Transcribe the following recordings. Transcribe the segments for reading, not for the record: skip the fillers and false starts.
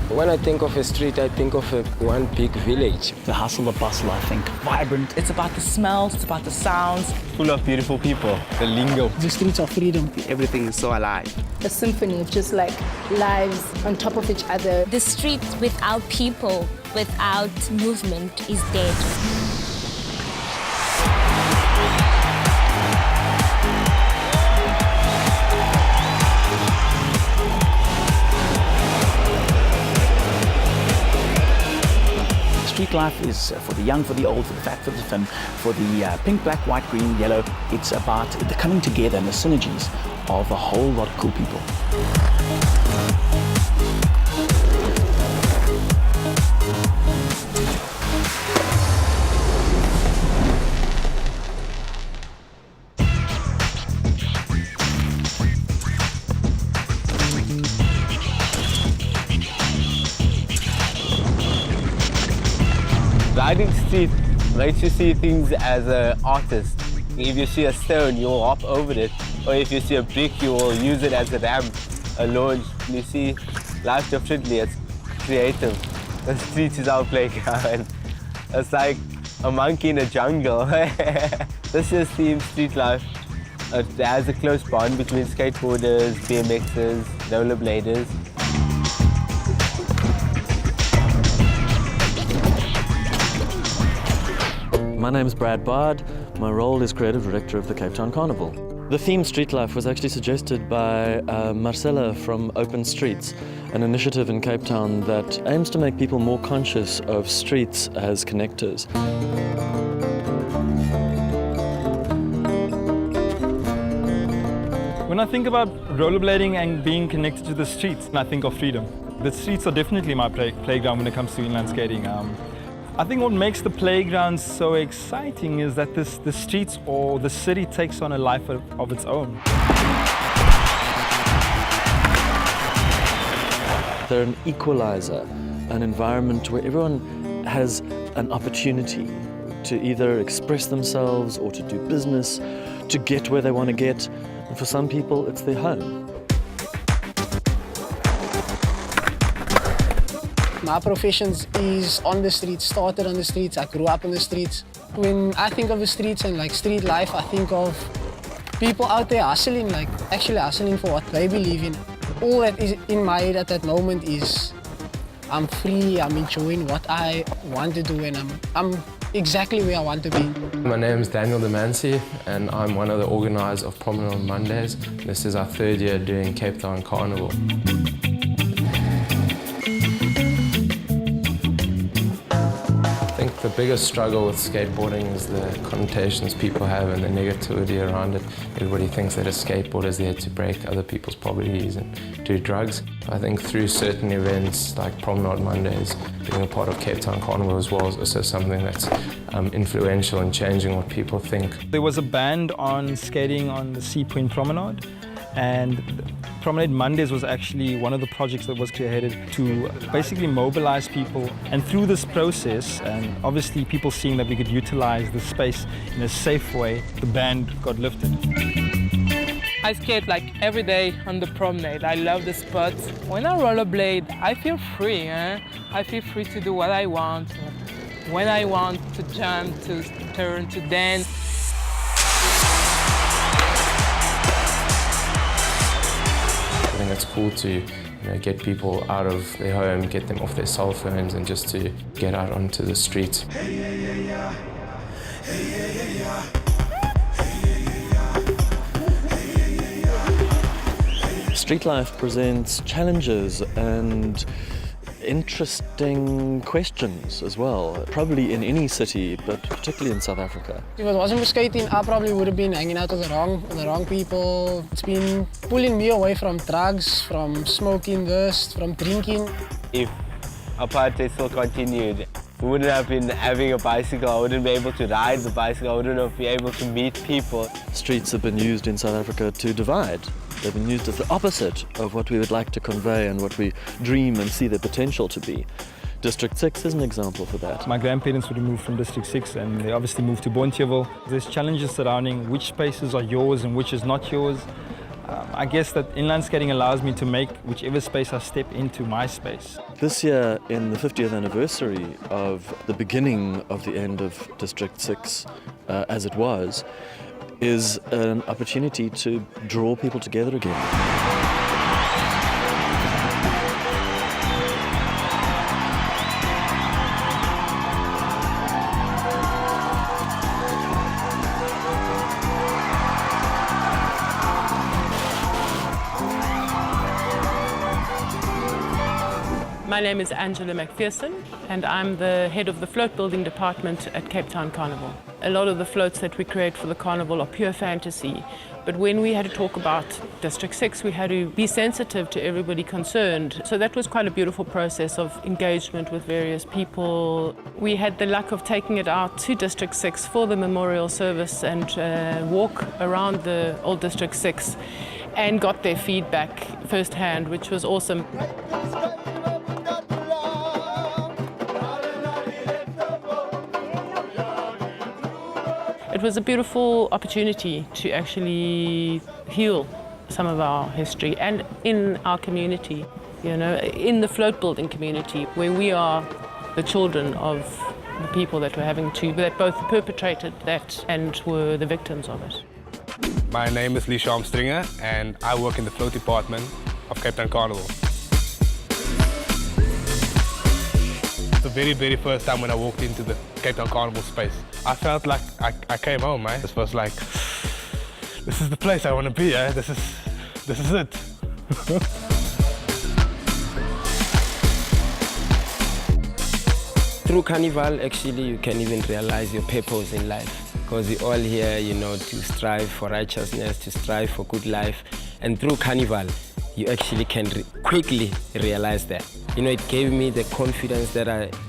When I think of a street, I think of one big village. The hustle, the bustle, I think, vibrant. It's about the smells, it's about the sounds. Full of beautiful people, the lingo. The streets of freedom. Everything is so alive. A symphony of just like lives on top of each other. The street without people, without movement is dead. Street life is for the young, for the old, for the fat, for the thin, for the pink, black, white, green, yellow. It's about the coming together and the synergies of a whole lot of cool people. Riding street makes you see things as an artist. If you see a stone, you'll hop over it. Or if you see a brick, you will use it as a ramp, a launch. You see life differently, it's creative. The street is our playground. It's like a monkey in a jungle. This is themed street life. It has a close bond between skateboarders, BMXers, rollerbladers. My name's Brad Bard. My role is Creative Director of the Cape Town Carnival. The theme Street Life was actually suggested by Marcella from Open Streets, an initiative in Cape Town that aims to make people more conscious of streets as connectors. When I think about rollerblading and being connected to the streets, I think of freedom. The streets are definitely my playground when it comes to inline skating. I think what makes the playground so exciting is that the streets or the city takes on a life of its own. They're an equalizer, an environment where everyone has an opportunity to either express themselves or to do business, to get where they want to get. And for some people, it's their home. My profession is on the streets, started on the streets, I grew up on the streets. When I think of the streets and like street life, I think of people out there hustling, like actually hustling for what they believe in. All that is in my head at that moment is I'm free, I'm enjoying what I want to do, and I'm exactly where I want to be. My name is Daniel Demansi, and I'm one of the organisers of Promenade on Mondays. This is our third year doing Cape Town Carnival. I think the biggest struggle with skateboarding is the connotations people have and the negativity around it. Everybody thinks that a skateboarder is there to break other people's properties and do drugs. I think through certain events like Promenade Mondays, being a part of Cape Town Carnival as well is also something that's influential in changing what people think. There was a band on skating on the Sea Point Promenade, and Promenade Mondays was actually one of the projects that was created to basically mobilize people. And through this process, and obviously people seeing that we could utilize the space in a safe way, the band got lifted. I skate like every day on the promenade. I love the spots. When I rollerblade, I feel free. I feel free to do what I want. When I want to jump, to turn, to dance. I think it's cool to get people out of their home, get them off their cell phones and just to get out onto the streets. Street life presents challenges and interesting questions as well, probably in any city, but particularly in South Africa. If it wasn't for skating, I probably would have been hanging out with the wrong people. It's been pulling me away from drugs, from smoking this, from drinking. If apartheid still continued, we wouldn't have been having a bicycle, I wouldn't be able to ride the bicycle, I wouldn't have been able to meet people. Streets have been used in South Africa to divide. They've been used as the opposite of what we would like to convey and what we dream and see the potential to be. District 6 is an example for that. My grandparents would have moved from District 6 and they obviously moved to Bonteheuwel. There's challenges surrounding which spaces are yours and which is not yours. I guess that inline skating allows me to make whichever space I step into my space. This year, in the 50th anniversary of the beginning of the end of District 6, as it was, is an opportunity to draw people together again. My name is Angela McPherson and I'm the head of the float building department at Cape Town Carnival. A lot of the floats that we create for the carnival are pure fantasy, but when we had to talk about District 6, we had to be sensitive to everybody concerned. So that was quite a beautiful process of engagement with various people. We had the luck of taking it out to District 6 for the memorial service and walk around the old District 6 and got their feedback firsthand, which was awesome. It was a beautiful opportunity to actually heal some of our history and in our community, you know, in the float building community where we are the children of the people that both perpetrated that and were the victims of it. My name is Lee Stringer and I work in the float department of Cape Town Carnival. The very, very first time when I walked into the Cape Town Carnival space, I felt like I came home, man. This was like, this is the place I want to be, eh? This is it. Through Carnival, actually, you can even realize your purpose in life. Because we're all here, you know, to strive for righteousness, to strive for good life. And through Carnival, you actually can quickly realize that. You know, it gave me the confidence that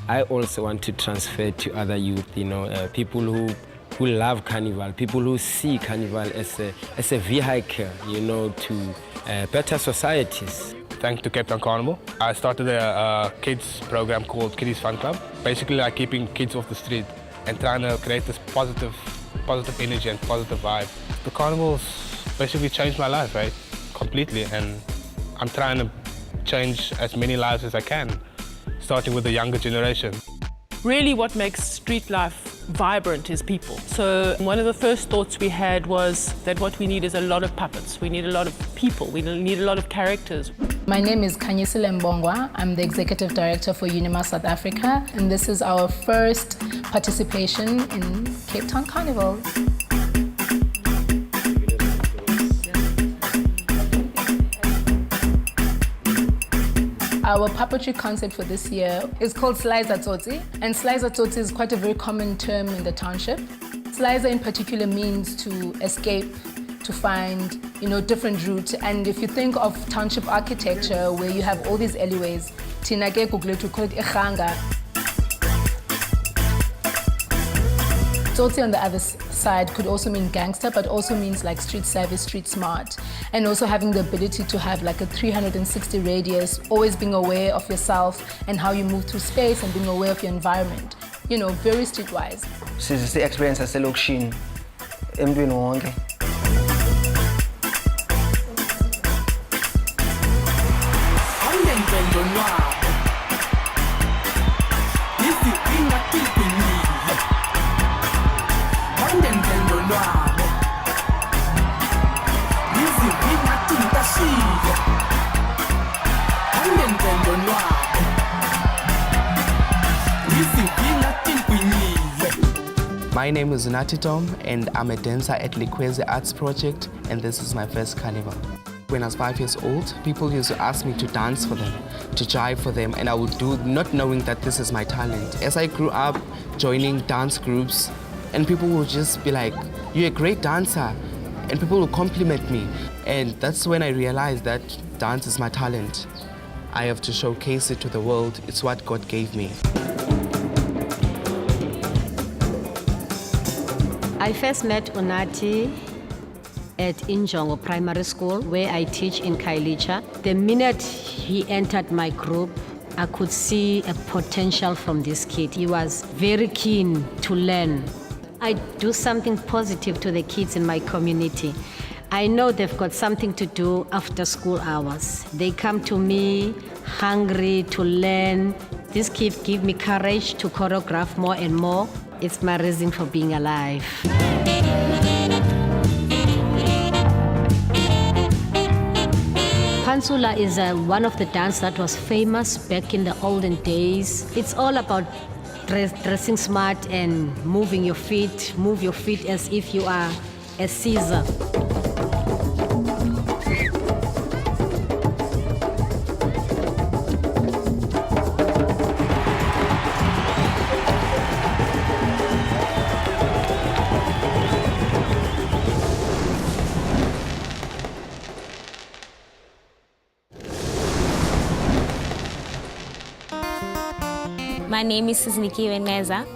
I also want to transfer to other youth, you know, people who love Carnival, people who see Carnival as a vehicle, you know, to better societies. Thanks to Cape Town Carnival, I started a kids program called Kiddies Fun Club. Basically, like keeping kids off the street and trying to create this positive energy and positive vibe. The carnival's basically changed my life, right? Completely, and I'm trying to change as many lives as I can, starting with the younger generation. Really what makes street life vibrant is people. So one of the first thoughts we had was that what we need is a lot of puppets. We need a lot of people. We need a lot of characters. My name is Kanyisile Mbongwa. I'm the Executive Director for Unima South Africa, and this is our first participation in Cape Town Carnival. Our puppetry concept for this year is called Sliza Tsotsi, and Sliza Tsotsi is quite a very common term in the township. Sliza in particular means to escape, to find, you know, different routes. And if you think of township architecture where you have all these alleyways, Tinake Kugletu call it Echanga. Tsotsi on the other side could also mean gangster, but also means like street savvy, street smart. And also having the ability to have like a 360 radius, always being aware of yourself and how you move through space and being aware of your environment. You know, very streetwise. She's the experience as a location. Emdweni wonke. My name is Nati Tom and I'm a dancer at Likwezi Arts Project, and this is my first carnival. When I was 5 years old, people used to ask me to dance for them, to jive for them, and I would do not knowing that this is my talent. As I grew up, joining dance groups, and people would just be like, "You're a great dancer," and people would compliment me. And that's when I realized that dance is my talent. I have to showcase it to the world. It's what God gave me. I first met Unati at Injongo Primary School, where I teach in Kailicha. The minute he entered my group, I could see a potential from this kid. He was very keen to learn. I do something positive to the kids in my community. I know they've got something to do after school hours. They come to me hungry to learn. This gives me courage to choreograph more and more. It's my reason for being alive. Pansula is one of the dance that was famous back in the olden days. It's all about dressing smart and moving your feet. Move your feet as if you are a Caesar. My name is Sisnikiwe Neza,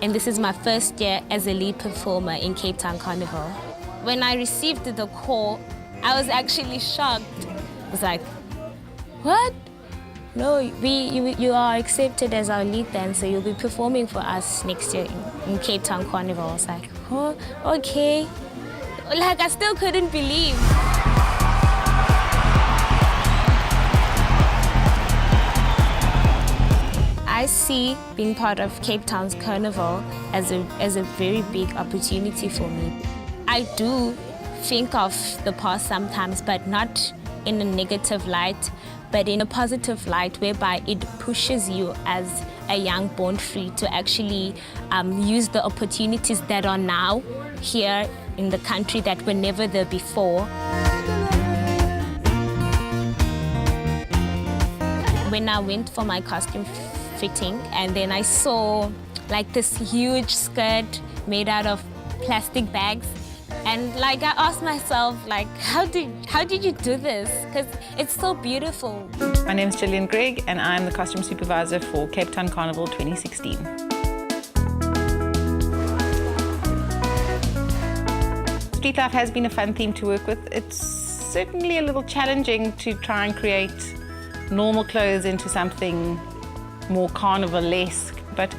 and this is my first year as a lead performer in Cape Town Carnival. When I received the call, I was actually shocked. I was like, what? No, you are accepted as our lead dancer. You'll be performing for us next year in Cape Town Carnival. I was like, oh, okay. Like, I still couldn't believe. I see being part of Cape Town's Carnival as a very big opportunity for me. I do think of the past sometimes, but not in a negative light, but in a positive light whereby it pushes you as a young born free to actually use the opportunities that are now here in the country that were never there before. When I went for my costume fitting, and then I saw like this huge skirt made out of plastic bags, and like I asked myself, like, how did you do this? Because it's so beautiful. My name is Gillian Gregg, and I'm the costume supervisor for Cape Town Carnival 2016. Street life has been a fun theme to work with. It's certainly a little challenging to try and create normal clothes into something more carnival-esque, but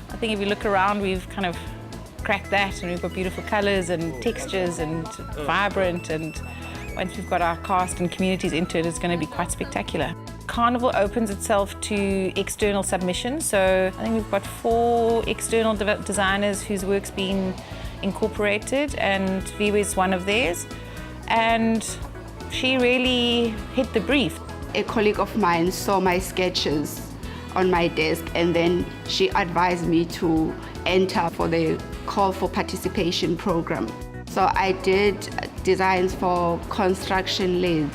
I think if you look around, we've kind of cracked that, and we've got beautiful colours and textures and vibrant, and once we've got our cast and communities into it, it's going to be quite spectacular. Carnival opens itself to external submissions, so I think we've got 4 external designers whose work's been incorporated, and Viva is one of theirs, and she really hit the brief. A colleague of mine saw my sketches on my desk, and then she advised me to enter for the call for participation program. So I did designs for construction lids.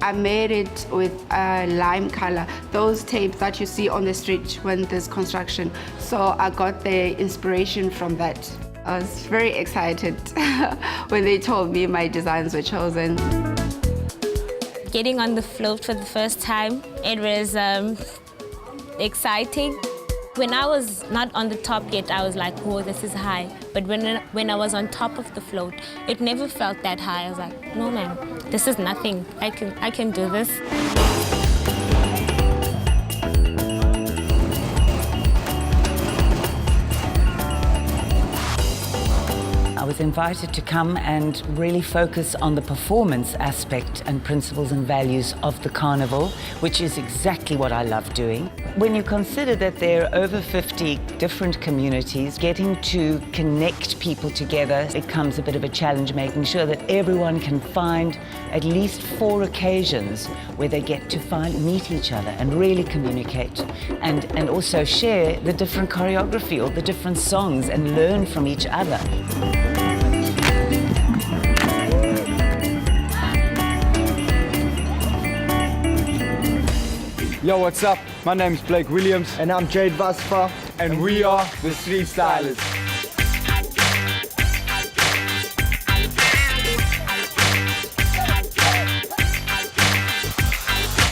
I made it with a lime color, those tapes that you see on the street when there's construction. So I got the inspiration from that. I was very excited when they told me my designs were chosen. Getting on the float for the first time, it was exciting. When I was not on the top yet, I was like, whoa, this is high. But when I was on top of the float, it never felt that high. I was like, no man, this is nothing. I can do this. I was invited to come and really focus on the performance aspect and principles and values of the carnival, which is exactly what I love doing. When you consider that there are over 50 different communities, getting to connect people together becomes a bit of a challenge, making sure that everyone can find at least 4 occasions where they get to meet each other and really communicate, and also share the different choreography or the different songs and learn from each other. Yo, what's up? My name's Blake Williams. And I'm Jade Vasfa. And we are the Street Stylists.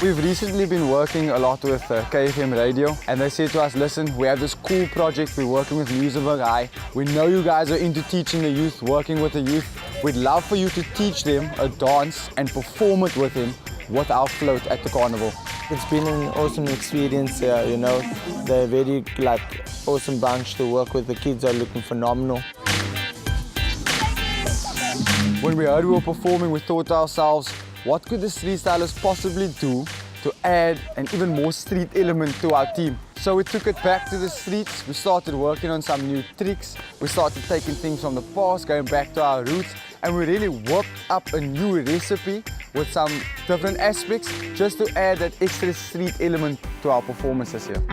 We've recently been working a lot with KFM Radio, and they said to us, listen, we have this cool project, we're working with Museberg High. We know you guys are into teaching the youth, working with the youth. We'd love for you to teach them a dance and perform it with them with our float at the carnival. It's been an awesome experience, you know. They're a very awesome bunch to work with. The kids are looking phenomenal. When we heard we were performing, we thought to ourselves, what could the street stylers possibly do to add an even more street element to our team? So we took it back to the streets, we started working on some new tricks, we started taking things from the past, going back to our roots, and we really worked up a new recipe with some different aspects just to add that extra street element to our performances here.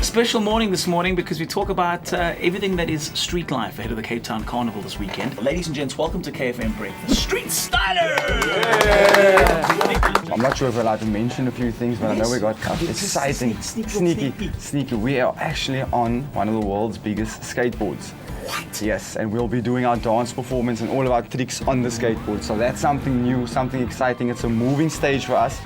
Special morning this morning because we talk about everything that is street life ahead of the Cape Town Carnival this weekend. Ladies and gents, welcome to KFM Breakfast. Street Stylers! Yeah. I'm not sure if we're allowed to mention a few things, but I know we got exciting, sneaky. We are actually on one of the world's biggest skateboards. What? Yes, and we'll be doing our dance performance and all of our tricks on the skateboard. So that's something new, something exciting. It's a moving stage for us.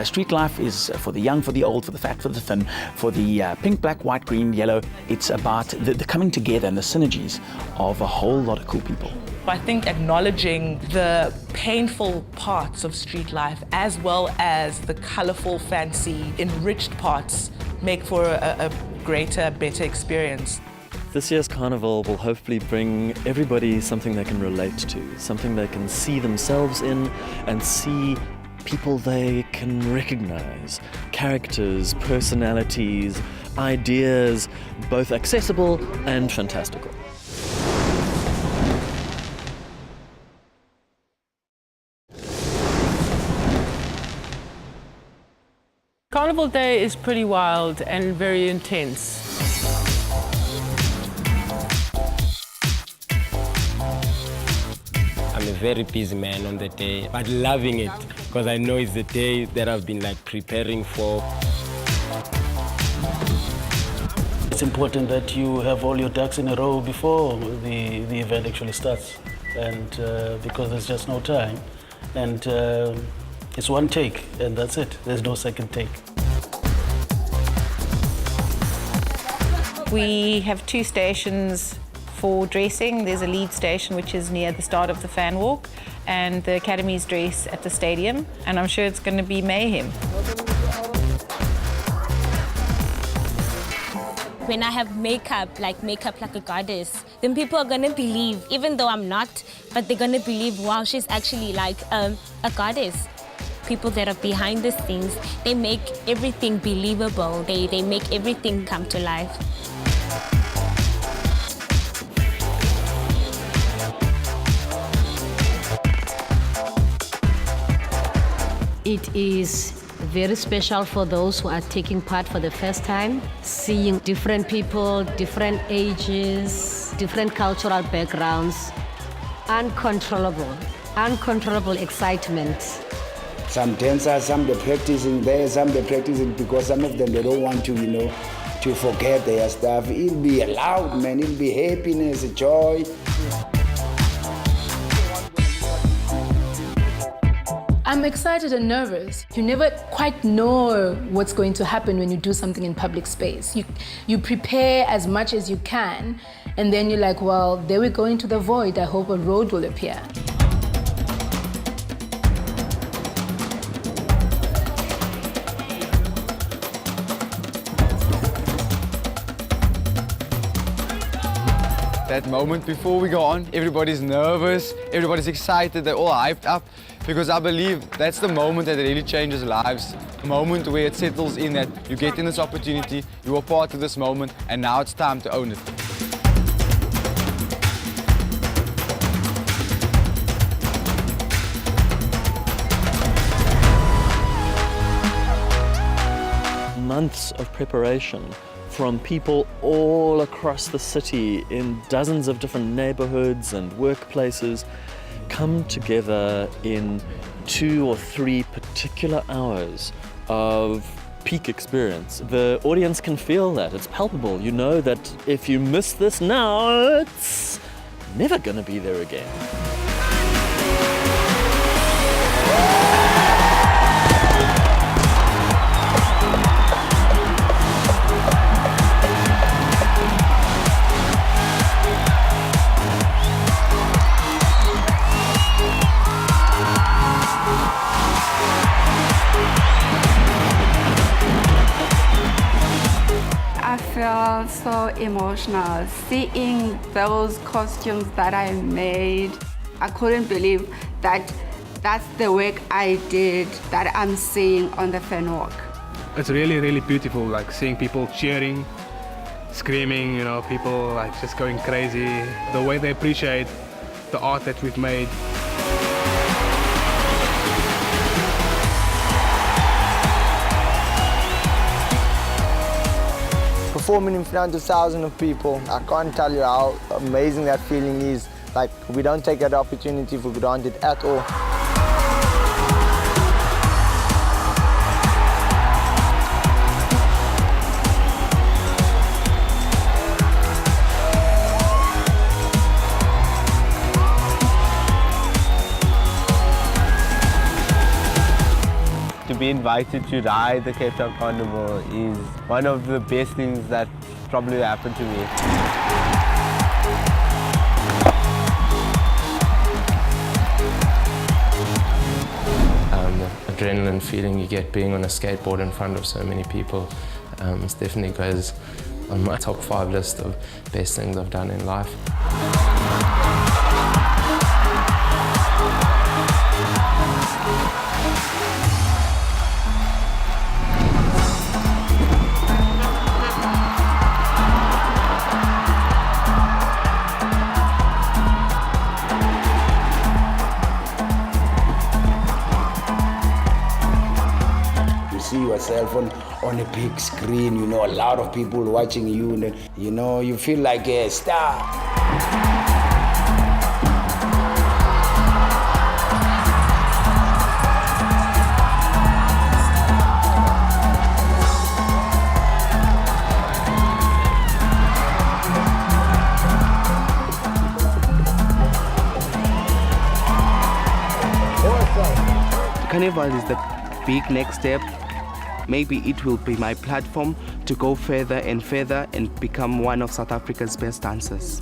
Street life is for the young, for the old, for the fat, for the thin, for the pink, black, white, green, yellow. It's about the coming together and the synergies of a whole lot of cool people. I think acknowledging the painful parts of street life as well as the colourful, fancy, enriched parts make for a greater, better experience. This year's carnival will hopefully bring everybody something they can relate to, something they can see themselves in and see people they can recognize, characters, personalities, ideas, both accessible and fantastical. Carnival Day is pretty wild and very intense. I'm a very busy man on the day, but loving it because I know it's the day that I've been preparing for. It's important that you have all your ducks in a row before the event actually starts, and because there's just no time, and it's one take, and that's it. There's no second take. We have 2 stations for dressing. There's a lead station which is near the start of the fan walk, and the academies dress at the stadium, and I'm sure it's going to be mayhem. When I have makeup like a goddess, then people are gonna believe, even though I'm not, but they're gonna believe, wow, she's actually like a goddess. People that are behind the scenes, they make everything believable. They make everything come to life. It is very special for those who are taking part for the first time, seeing different people, different ages, different cultural backgrounds. Uncontrollable excitement. Some dancers, some they're practicing there, some they're practicing because some of them they don't want to, to forget their stuff. It'll be loud, man. It'll be happiness, joy. I'm excited and nervous. You never quite know what's going to happen when you do something in public space. You prepare as much as you can, and then you're like, well, there we go into the void. I hope a road will appear. That moment before we go on, everybody's nervous, everybody's excited, they're all hyped up, because I believe that's the moment that really changes lives. The moment where it settles in that you get in this opportunity, you are part of this moment, and now it's time to own it. Months of preparation from people all across the city in dozens of different neighborhoods and workplaces come together in 2 or 3 particular hours of peak experience. The audience can feel that, it's palpable. You know that if you miss this now, it's never gonna be there again. I feel so emotional seeing those costumes that I made. I couldn't believe that that's the work I did that I'm seeing on the fan walk. It's really, really beautiful, like seeing people cheering, screaming, you know, people like just going crazy. The way they appreciate the art that we've made. Performing in front of thousands of people, I can't tell you how amazing that feeling is. Like, we don't take that opportunity for granted at all. To be invited to ride the Cape Town Carnival is one of the best things that probably happened to me. The adrenaline feeling you get being on a skateboard in front of so many people, it definitely goes on my top 5 list of best things I've done in life. Yourself on a big screen, you know, a lot of people watching you, and you know, you feel like a star. The carnival is the big next step. Maybe it will be my platform to go further and further and become one of South Africa's best dancers.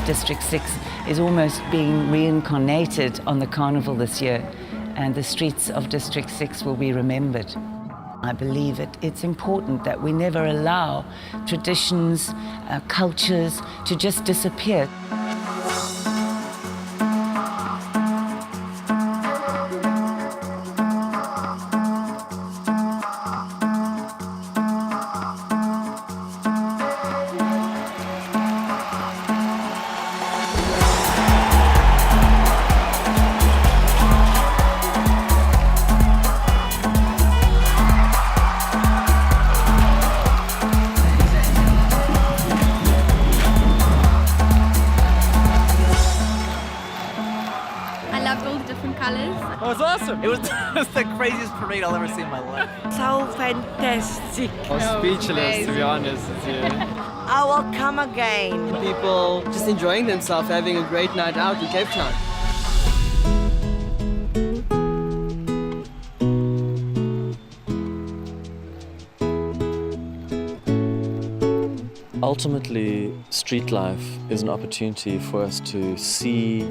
District 6 is almost being reincarnated on the carnival this year, and the streets of District 6 will be remembered. I believe it's important that we never allow traditions, cultures to just disappear. Oh, it was awesome. It was the craziest parade I'll ever see in my life. So fantastic. I was speechless, to be honest. I will come again. People just enjoying themselves, having a great night out in Cape Town. Ultimately, street life is an opportunity for us to see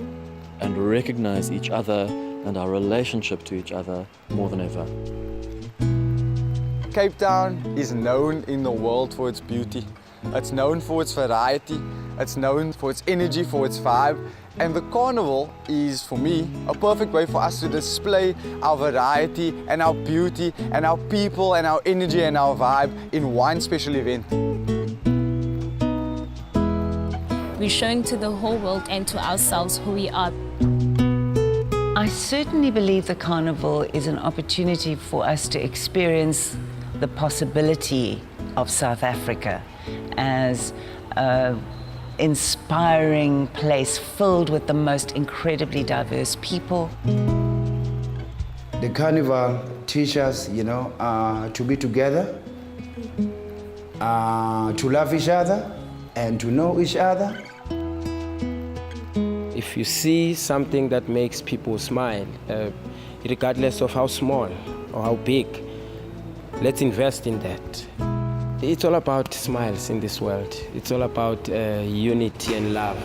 and recognize each other and our relationship to each other more than ever. Cape Town is known in the world for its beauty. It's known for its variety. It's known for its energy, for its vibe. And the carnival is, for me, a perfect way for us to display our variety and our beauty and our people and our energy and our vibe in one special event. We're showing to the whole world and to ourselves who we are. I certainly believe the carnival is an opportunity for us to experience the possibility of South Africa as an inspiring place filled with the most incredibly diverse people. The carnival teaches us, you know, to be together, to love each other, and to know each other. If you see something that makes people smile, regardless of how small or how big, let's invest in that. It's all about smiles in this world. It's all about unity and love.